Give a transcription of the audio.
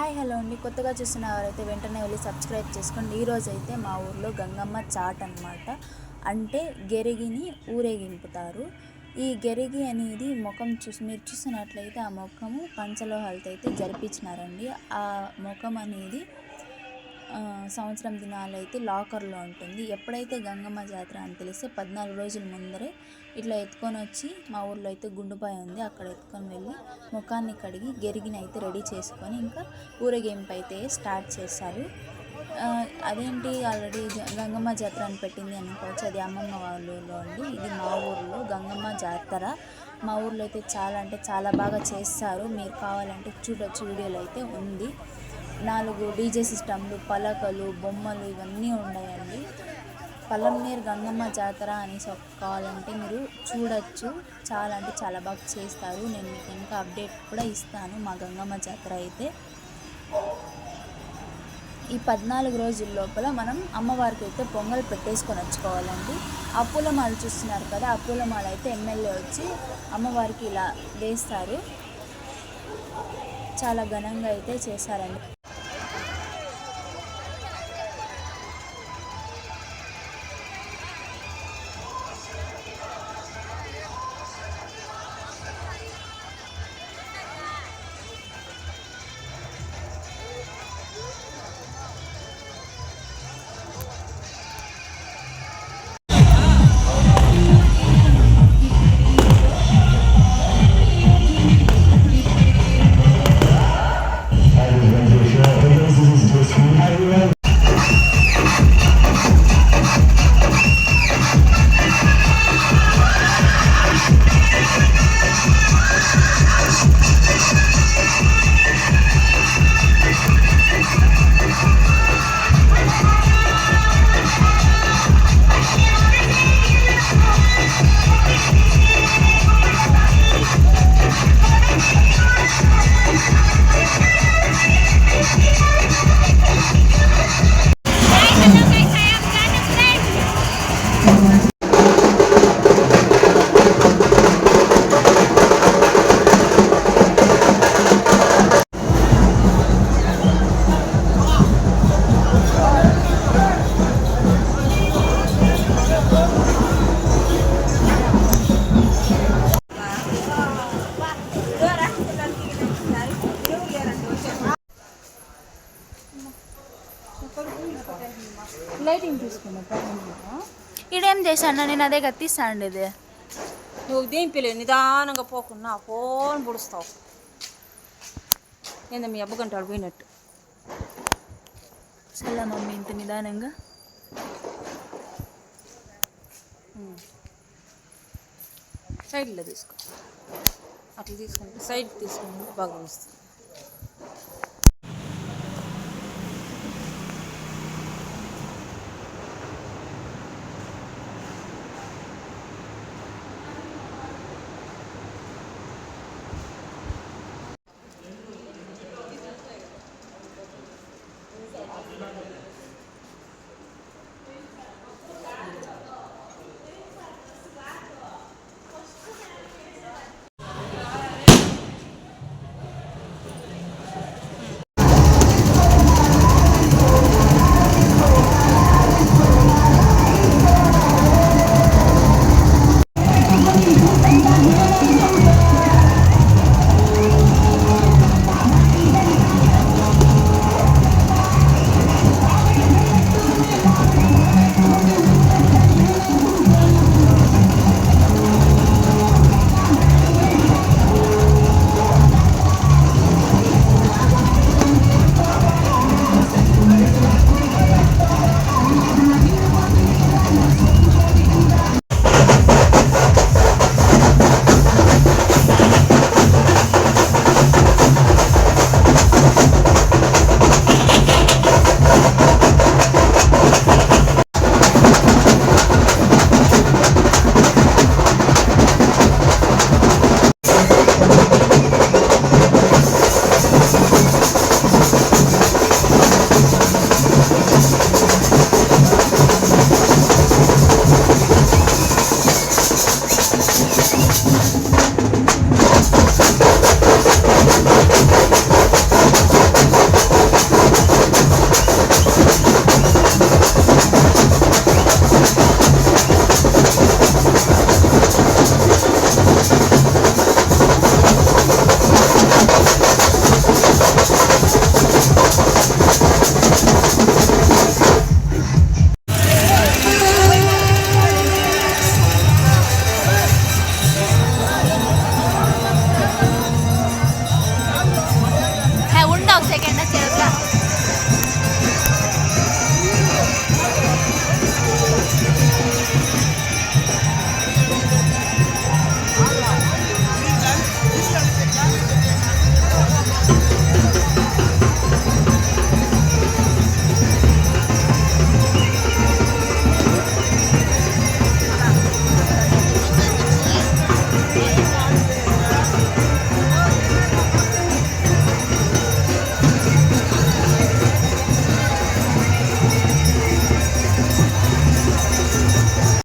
Hi hello అండి. కొత్తగా చూసిన వారైతే వెంటనే వెళ్ళి సబ్స్క్రైబ్ చేసుకోండి. ఈరోజు అయితే మా ఊర్లో గంగమ్మ చాట్ అనమాట. అంటే గెరిగిని ఊరేగింపుతారు. ఈ గెరిగి అనేది ముఖం మీరు చూసినట్లయితే ఆ ముఖము పంచలోహాలతో అయితే జరిపించినారండి. ఆ ముఖం అనేది సంవత్సరం దినాలు అయితే లాకర్లో ఉంటుంది. ఎప్పుడైతే గంగమ్మ జాతర అని తెలిస్తే 14 రోజుల ముందరే ఇట్లా ఎత్తుకొని వచ్చి మా ఊర్లో అయితే గుండుపాయ ఉంది, అక్కడ ఎత్తుకొని వెళ్ళి ముఖాన్ని కడిగి గెరిగిని అయితే రెడీ చేసుకొని ఇంకా ఊరేగింపు అయితే స్టార్ట్ చేస్తారు. అదేంటి ఆల్రెడీ గంగమ్మ జాతర అని పెట్టింది అనుకోవచ్చు, అది అమ్మమ్మ వాళ్ళ ఊళ్ళో అండి. ఇది మా ఊర్లో గంగమ్మ జాతర. మా ఊర్లో అయితే చాలా అంటే చాలా బాగా చేస్తారు. మీరు కావాలంటే చూడొచ్చు, వీడియోలో అయితే ఉంది. 4 డీజే సిస్టమ్లు, పలకలు, బొమ్మలు ఇవన్నీ ఉన్నాయండి. పలంనేరు గంగమ్మ జాతర అనేసి కావాలంటే మీరు చూడొచ్చు. చాలా అంటే చాలా బాగా చేస్తారు. నేను మీకు ఇంకా అప్డేట్ కూడా ఇస్తాను మా గంగమ్మ జాతర అయితే. ఈ 14 రోజుల లోపల మనం అమ్మవారికి అయితే పొంగల్ పెట్టేసుకొని వచ్చుకోవాలండి. ఆ పూలమాల చూస్తున్నారు కదా, ఆ పూలమాల అయితే ఎమ్మెల్యే వచ్చి అమ్మవారికి ఇలా వేస్తారు. చాలా ఘనంగా అయితే చేశారండి. లైటింగ్ తీసుకున్నా ఇడేం చేశాను నేను, అదే కత్తిస్తాండి. ఇది నువ్వు దింపిలేదు, నిదానంగా పోకుండా ఫోన్ పొడుస్తావు. నేను మీ అబ్బగంటాడు పోయినట్టు. చల్ల మమ్మీ, ఇంత నిదానంగా సైడ్లో తీసుకో. అట్లా తీసుకుంటే సైడ్ తీసుకుంటే బాగా వస్తుంది.